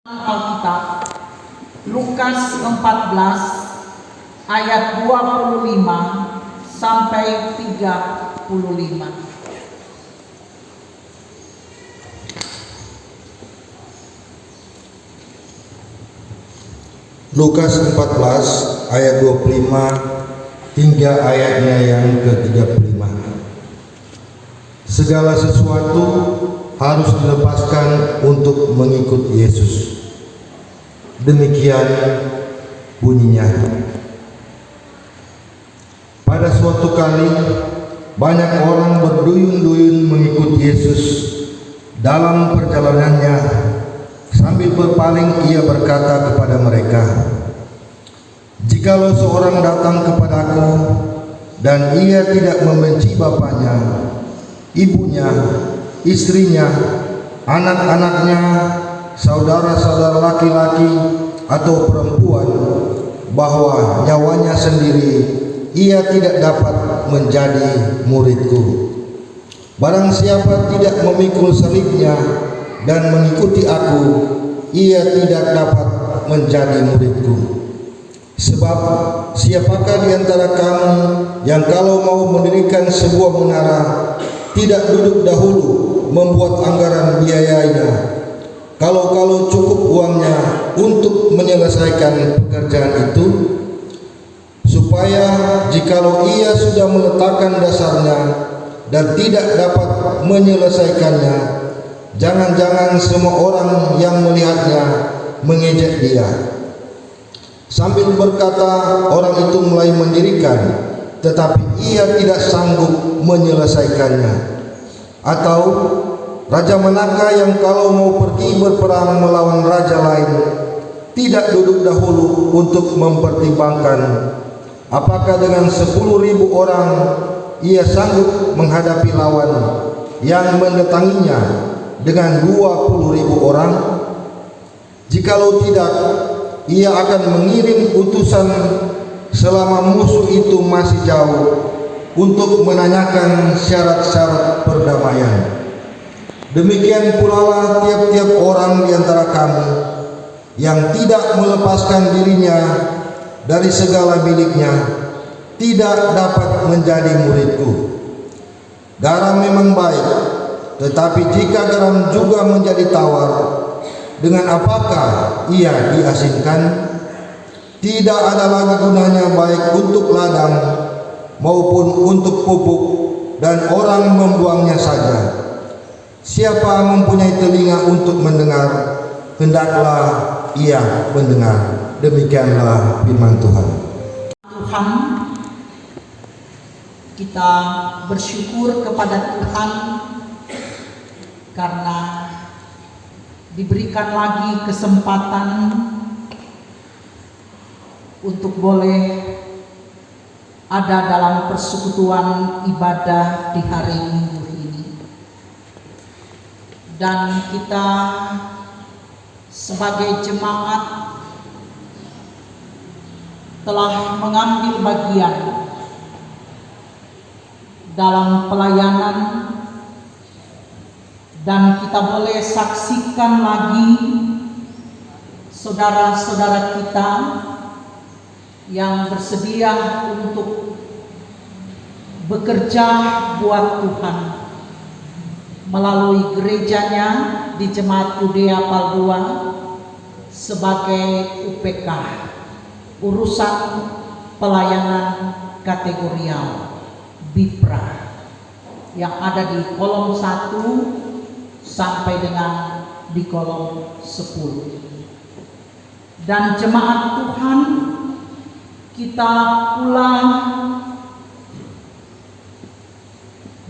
Alkitab Lukas 14 ayat 25 sampai 35. Lukas 14 ayat 25 hingga ayatnya yang ke-35. Segala sesuatu harus dilepaskan untuk mengikut Yesus. Demikian bunyinya. Pada suatu kali banyak orang berduyun-duyun mengikut Yesus. Dalam perjalanannya, sambil berpaling ia berkata kepada mereka, "Jikalau seorang datang kepadaku dan ia tidak membenci bapaknya, ibunya, istrinya, anak-anaknya, saudara-saudara laki-laki atau perempuan, bahwa nyawanya sendiri, ia tidak dapat menjadi muridku. Barang siapa tidak memikul salibnya dan mengikuti aku, ia tidak dapat menjadi muridku. Sebab siapakah di antara kamu yang kalau mau mendirikan sebuah menara tidak duduk dahulu membuat anggaran biayanya, kalau cukup uangnya untuk menyelesaikan pekerjaan itu, supaya jikalau ia sudah meletakkan dasarnya dan tidak dapat menyelesaikannya, jangan-jangan semua orang yang melihatnya mengejek dia." Sambil berkata, orang itu mulai mendirikan, tetapi ia tidak sanggup menyelesaikannya. Atau raja manakah yang kalau mau pergi berperang melawan raja lain tidak duduk dahulu untuk mempertimbangkan apakah dengan 10.000 orang ia sanggup menghadapi lawan yang mendatanginya dengan 20.000 orang? Jikalau tidak, ia akan mengirim utusan selama musuh itu masih jauh untuk menanyakan syarat-syarat perdamaian. Demikian pula lah tiap-tiap orang di antara kamu yang tidak melepaskan dirinya dari segala miliknya tidak dapat menjadi muridku. Garam memang baik, tetapi jika garam juga menjadi tawar, dengan apakah ia diasinkan? Tidak ada lagi gunanya baik untuk ladang maupun untuk pupuk, dan orang membuangnya saja. Siapa mempunyai telinga untuk mendengar, hendaklah ia mendengar. Demikianlah firman Tuhan. Tuhan, kita bersyukur kepada Tuhan karena diberikan lagi kesempatan untuk boleh ada dalam persekutuan ibadah di hari Minggu ini. Dan kita sebagai jemaat telah mengambil bagian dalam pelayanan, dan kita boleh saksikan lagi saudara-saudara kita yang bersedia untuk bekerja buat Tuhan melalui gerejanya di Jemaat Yudea Paldua sebagai UPK, urusan pelayanan kategorial BIPRA, yang ada di kolom 1 sampai dengan di kolom 10. Dan jemaat Tuhan, kita pula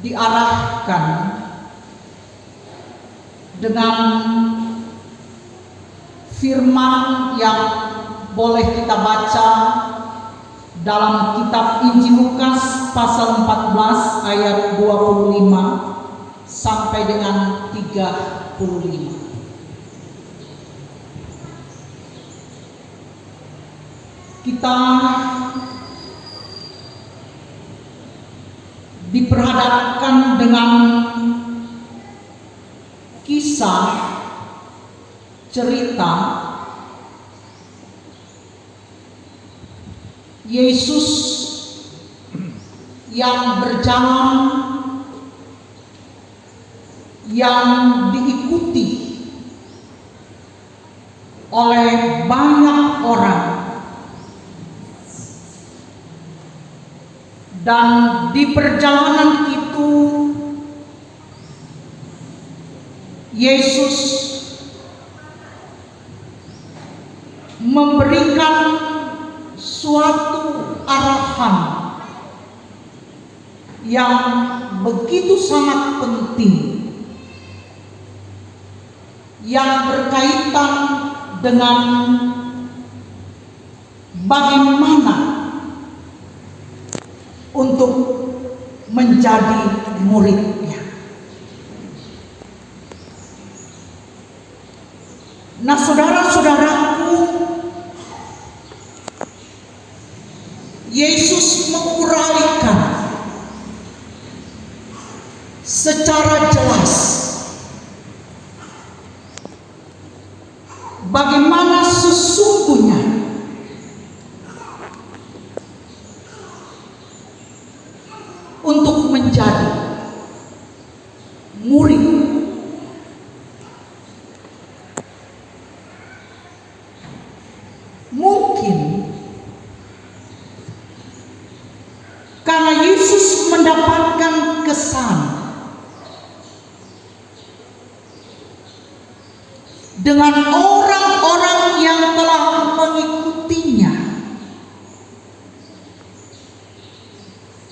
diarahkan dengan firman yang boleh kita baca dalam kitab Injil Lukas pasal 14 ayat 25 sampai dengan 35. Kita diperhadapkan dengan kisah cerita Yesus yang berjalan, yang diikuti oleh banyak orang, dan di perjalanan itu Yesus memberikan suatu arahan yang begitu sangat penting, yang berkaitan dengan bagaimana untuk menjadi muridnya. Nah, saudara-saudaraku, Yesus menguraikan secara jelas bagaimana sesungguhnya untuk menjadi murid. Mungkin karena Yesus mendapatkan kesan dengan orang-orang yang telah mengikutinya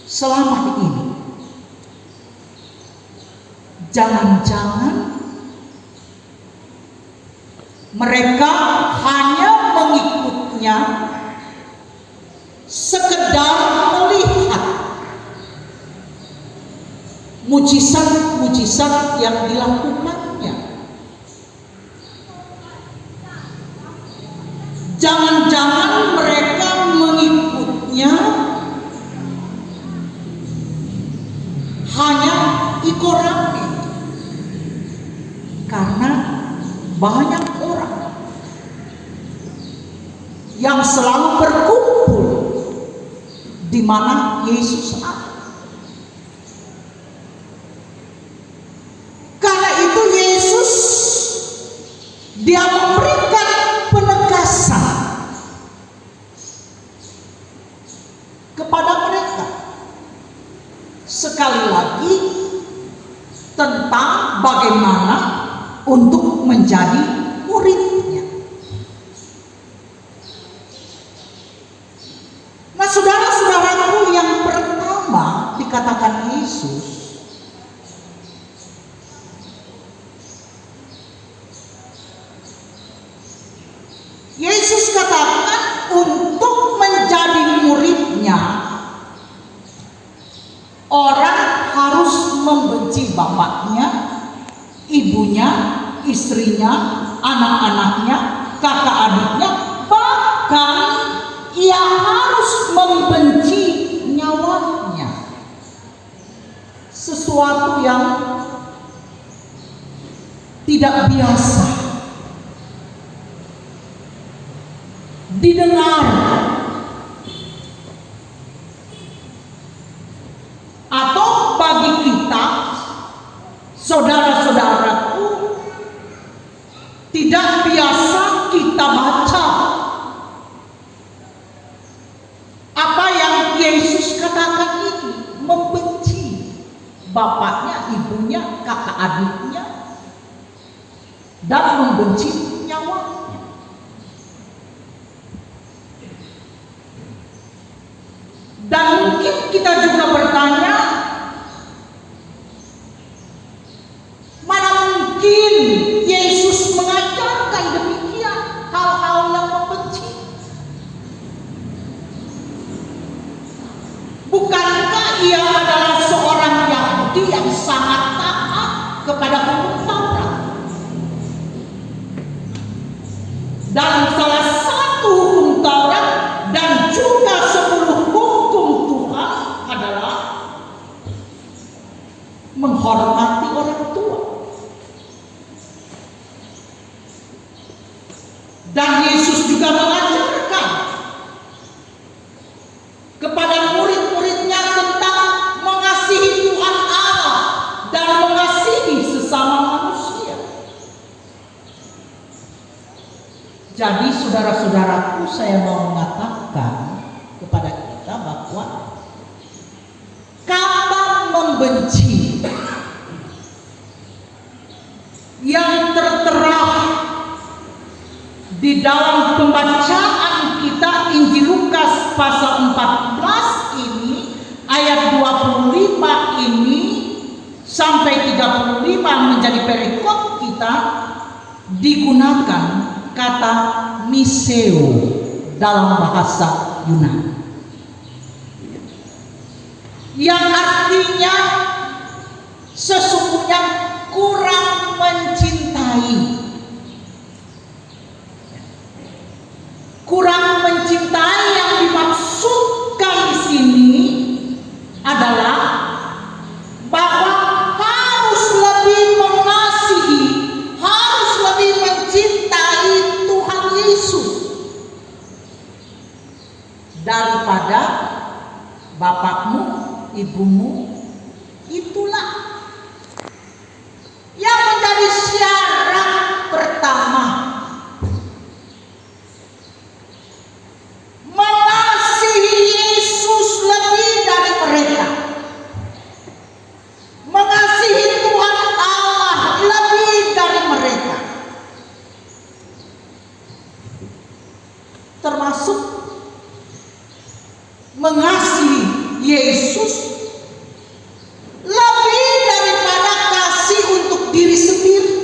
selama ini. Jangan-jangan mereka hanya mengikutnya sekedar melihat mujizat-mujizat yang dilakukannya. Jangan-jangan mereka mengikutnya hanya ikorani, karena banyak orang yang selalu berkumpul di mana Yesus ada. Karena itu Yesus dia memberikan penegasan kepada mereka sekali lagi tentang bagaimana untuk menjadi muridnya. Nah, saudara-saudaraku, yang pertama dikatakan Yesus, Yesus katakan untuk menjadi muridnya orang harus membenci bapaknya, ibunya, istrinya, anak-anaknya, kakak adiknya, bahkan ia harus membenci nyawanya. Sesuatu yang tidak biasa didengar atau bagi kita, saudara-saudaraku, tidak biasa kita baca apa yang Yesus katakan ini, membenci bapaknya, ibunya, kakak adiknya, dan membenci nyawanya. Dan mungkin kita juga bertanya, mana mungkin Yesus mengajarkan demikian hal-hal yang membenci? Bukankah ia adalah seorang Yahudi yang sangat taat kepada hukum Taurat? Dan salah satu hukum Taurat dan juga 10 hukum Tuhan adalah menghormati orang tua. Dan Yesus juga mengajarkan kepada murid-muridnya tentang mengasihi Tuhan Allah dan mengasihi sesama manusia. Jadi saudara-saudaraku, saya mau mengatakan kepada kita bahwa kata membenci yang tertera di dalam pembacaan kita Injil Lukas pasal 14 ini, ayat 25 ini sampai 35 menjadi perikop kita, digunakan kata miseo dalam bahasa Yunani, yang artinya sesungguhnya kurang mencintai. Kurang mencintai yang dimaksudkan di sini adalah bahwa harus lebih mengasihi, harus lebih mencintai Tuhan Yesus daripada bapakmu, ibumu. Itulah yang menjadi syarat pertama. Mengasihi Yesus lebih dari mereka. Mengasihi Tuhan Allah lebih dari mereka. Termasuk mengasihi Yesus lebih daripada kasih untuk diri sendiri.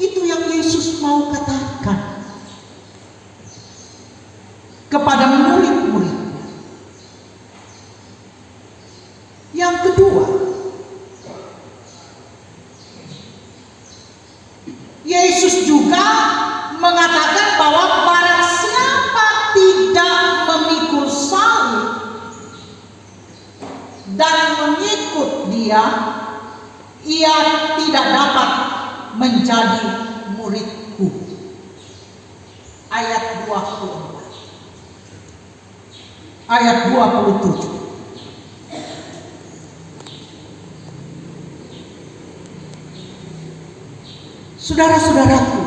Itu yang Yesus mau katakan kepada murid-muridnya. Yang kedua, Yesus juga mengatakan bahwa barang siapa tidak memikul salib dan mengikut Dia, ia tidak dapat menjadi muridku. Ayat 24, ayat 27. Saudara-saudaraku,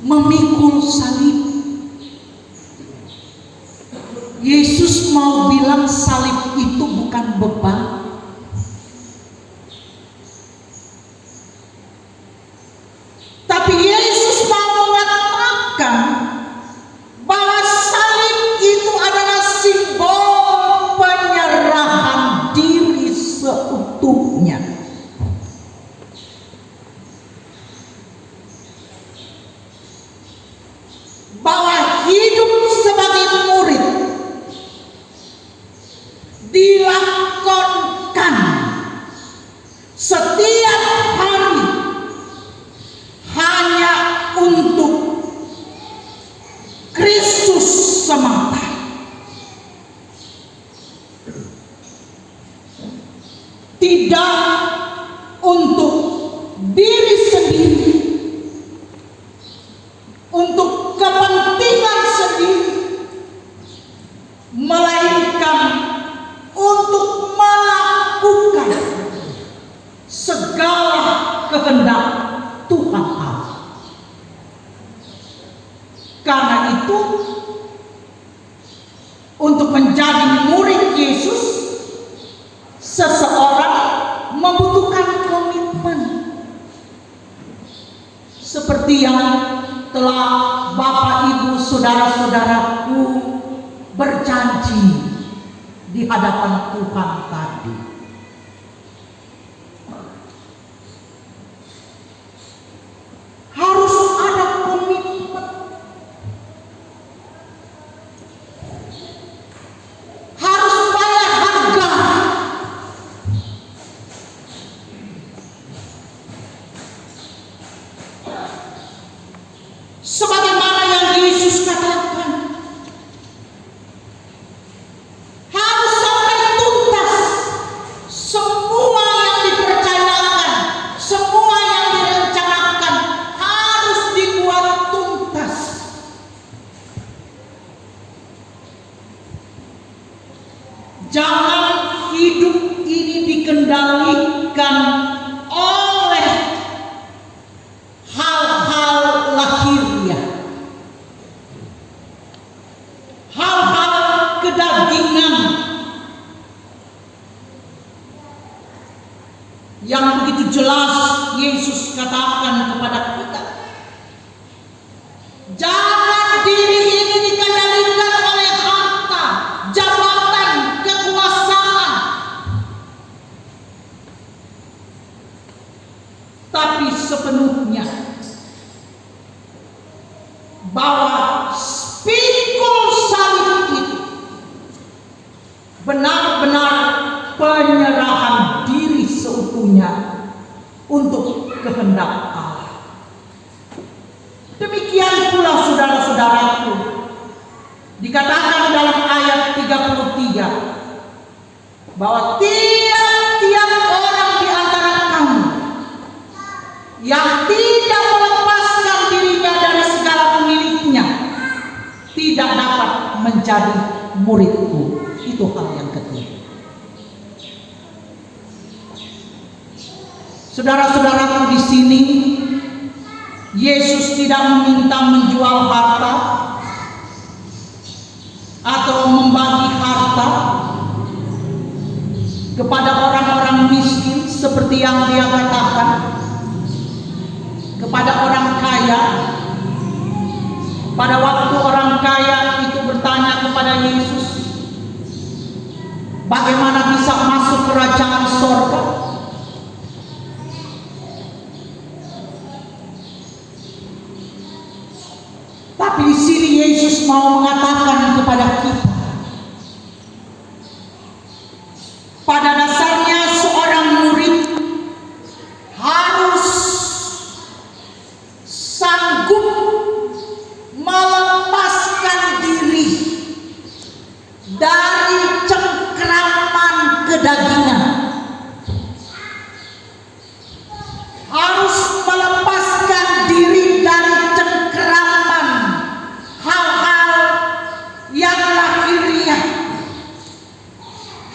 memikul salib, Yesus mau bilang salib itu bukan beban. Tapi Yesus mau mengatakan bahwa salib itu adalah simbol penyerahan diri seutuhnya. Bahwa hidup sebagai murid dilakukan setiap hari hanya untuk Kristus semata. Tidak untuk diri sendiri, untuk kepentingan sendiri, melainkan untuk melakukan segala kehendak Tuhan Allah. Karena itu, untuk menjadi murid Yesus, seseorang membutuhkan komitmen. Seperti yang telah Bapak, Ibu, saudara-saudaraku berjanji di hadapan Tuhan tadi. Harus ada komitmen. Harus bayar harga. Sebagaimana yang Yesus katakan, harus sampai tuntas. yang begitu jelas Yesus katakan kepada kita, jangan diri ini dikendalikan oleh harta, jabatan, kekuasaan, tapi sepenuhnya bahwa pikul salib itu benar-benar penyerahan diri seutuhnya untuk kehendak Allah. Demikian pula saudara-saudaraku, dikatakan dalam ayat 33 bahwa tiap-tiap orang di antara kamu yang tidak melepaskan dirinya dari segala pemiliknya tidak dapat menjadi muridku. Itu hal yang ketiga. Saudara-saudaraku, di sini Yesus tidak meminta menjual harta atau membagi harta kepada orang-orang miskin seperti yang Dia katakan kepada orang kaya. Pada waktu orang kaya itu bertanya kepada Yesus, bagaimana bisa masuk kerajaan sorga? Tapi di sini Yesus mau mengatakan kepada kita, pada dasarnya seorang murid harus sanggup melepaskan diri dari cengkraman kedagingan, harus melepaskan diri dari cengkraman hal-hal yang lahiriah,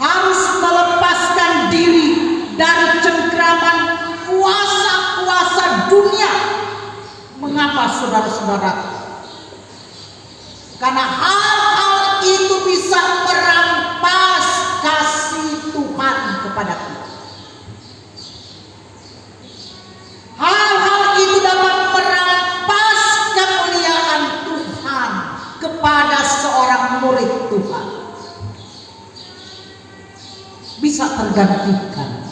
harus melepaskan diri dari cengkraman kuasa-kuasa dunia. Mengapa, saudara-saudara? Karena hal-hal itu bisa merampas kasih Tuhan kepada kita. Hal-hal itu dapat merampas kemuliaan Tuhan kepada seorang murid Tuhan. Bisa tergantikan.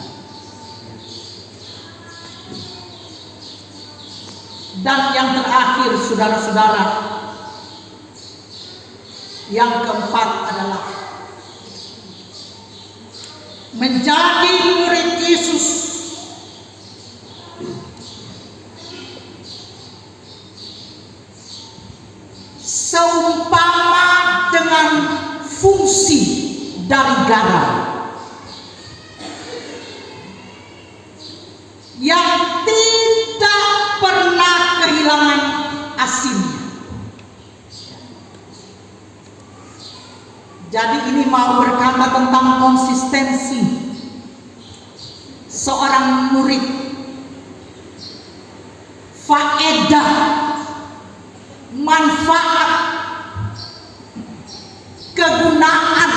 Dan yang terakhir, saudara-saudara, yang keempat adalah menjadi murid Yesus seumpama dengan fungsi dari garam yang tidak pernah kehilangan asinnya. Jadi ini mau berkata tentang konsistensi seorang murid, faedah, manfaat, kegunaan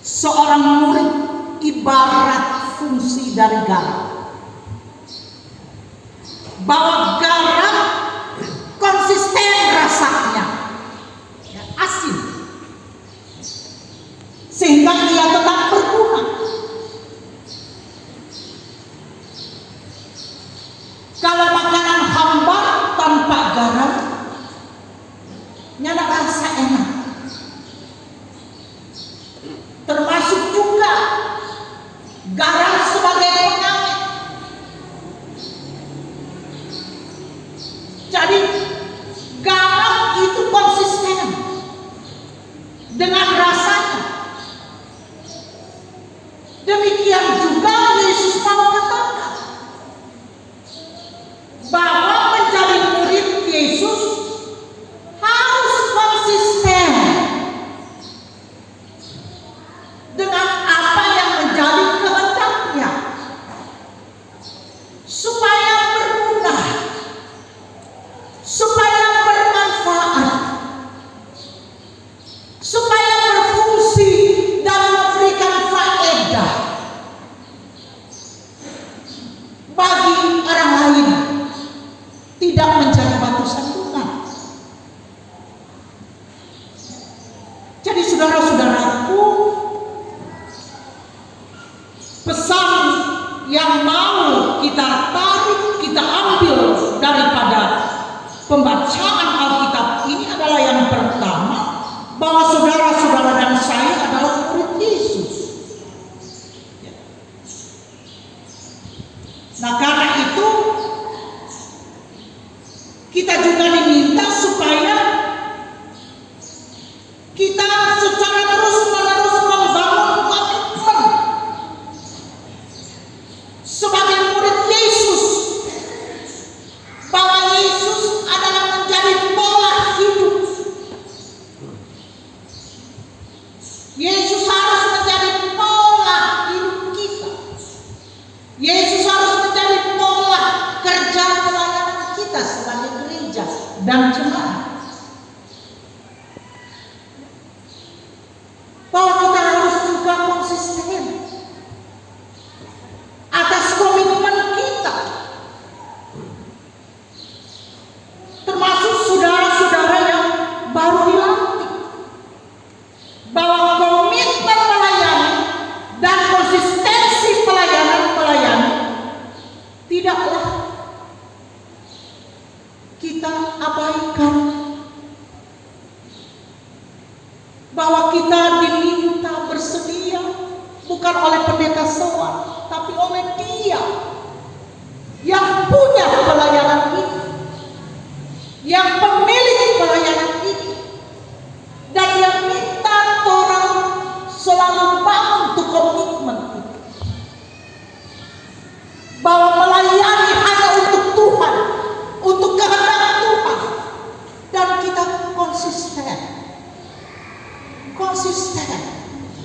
seorang murid ibarat fungsi dari garam. Bahwa garam konsisten rasanya, asin, sehingga ia tetap berguna. Kalau makanan hambar tanpa garam, nyana rasa enak. Termasuk juga garam sebagai pengawet. Jadi garam itu konsisten dengan rasanya. Demikian juga Yesus mau katakan kita tarik, kita ambil daripada pembacaan Alkitab ini adalah yang pertama, bahwa saudara-saudara dan saya adalah murid Yesus. Nah, karena itu kita juga diminta supaya kita secara terus-menerus membangun komitmen sebagai murid Yesus, bahwa Yesus adalah menjadi pola hidup. Yesus harus menjadi pola hidup kita. Yesus harus menjadi pola kerja pelayanan kita sebagai gereja dan jemaat. Bahwa kita harus juga konsisten atas komitmen kita, termasuk saudara-saudara yang baru dilantik, bahwa komitmen melayani dan konsistensi pelayanan tidaklah kita abaikan, bahwa kita diminta bersedia bukan oleh pendeta sowan, tapi oleh Dia yang punya pelayanan ini, yang pemilik pelayanan ini, dan yang minta orang selalu bangun untuk komitmen itu, bahwa melayani hanya untuk Tuhan, untuk kehendak Tuhan, dan kita konsisten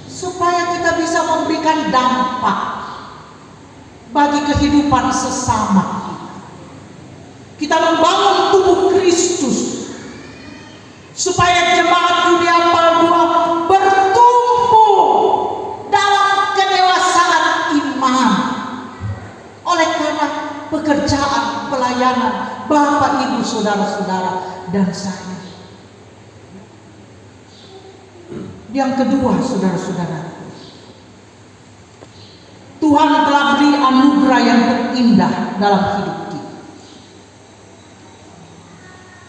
supaya kita bisa memberikan dampak bagi kehidupan sesama kita. Kita membangun tubuh Kristus supaya jemaat Judea Paldua bertumbuh dalam kedewasaan iman oleh karena pekerjaan pelayanan Bapak, Ibu, saudara-saudara dan saya. Yang kedua, saudara-saudara, Tuhan telah beri anugerah yang terindah dalam hidup kita.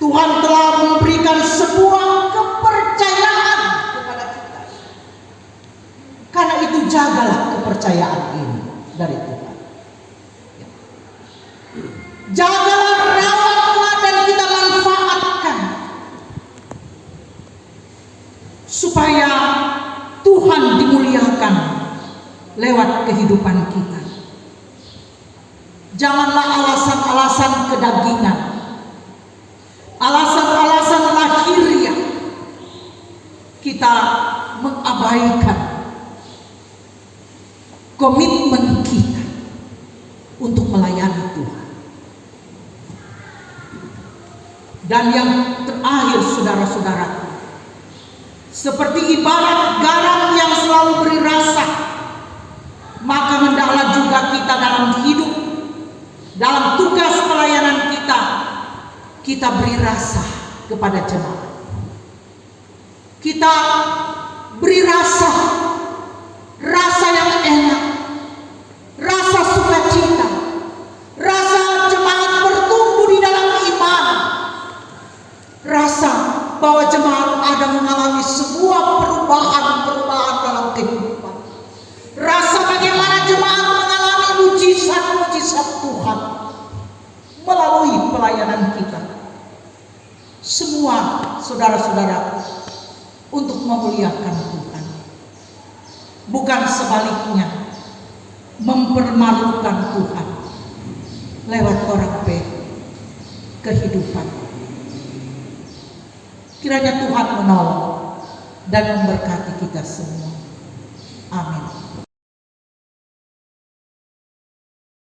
Tuhan telah memberikan sebuah kepercayaan kepada kita. Karena itu jagalah kepercayaan ini dari Tuhan. Jagalah, rawatlah, dan kita manfaatkan supaya Tuhan dimuliakan lewat kehidupan kita. Janganlah alasan-alasan kedagingan, alasan-alasan lahiriah kita mengabaikan komitmen kita untuk melayani Tuhan. Dan yang terakhir, saudara-saudara, seperti ibarat garam yang selalu beri rasa, maka hendaklah juga kita dalam hidup, dalam tugas pelayanan kita beri rasa kepada jemaat. Kita beri rasa yang enak, rasa sukacita, rasa jemaat bertumbuh di dalam iman, rasa bahwa jemaat ada mengalami sebuah perubahan dalam kehidupan. Rasa bagaimana jemaat mengalami mujizat-mujizat Tuhan melalui pelayanan kita. Semua saudara-saudara untuk memuliakan Tuhan, bukan sebaliknya mempermalukan Tuhan lewat orang kehidupan. Kiranya Tuhan menolong dan memberkati kita semua.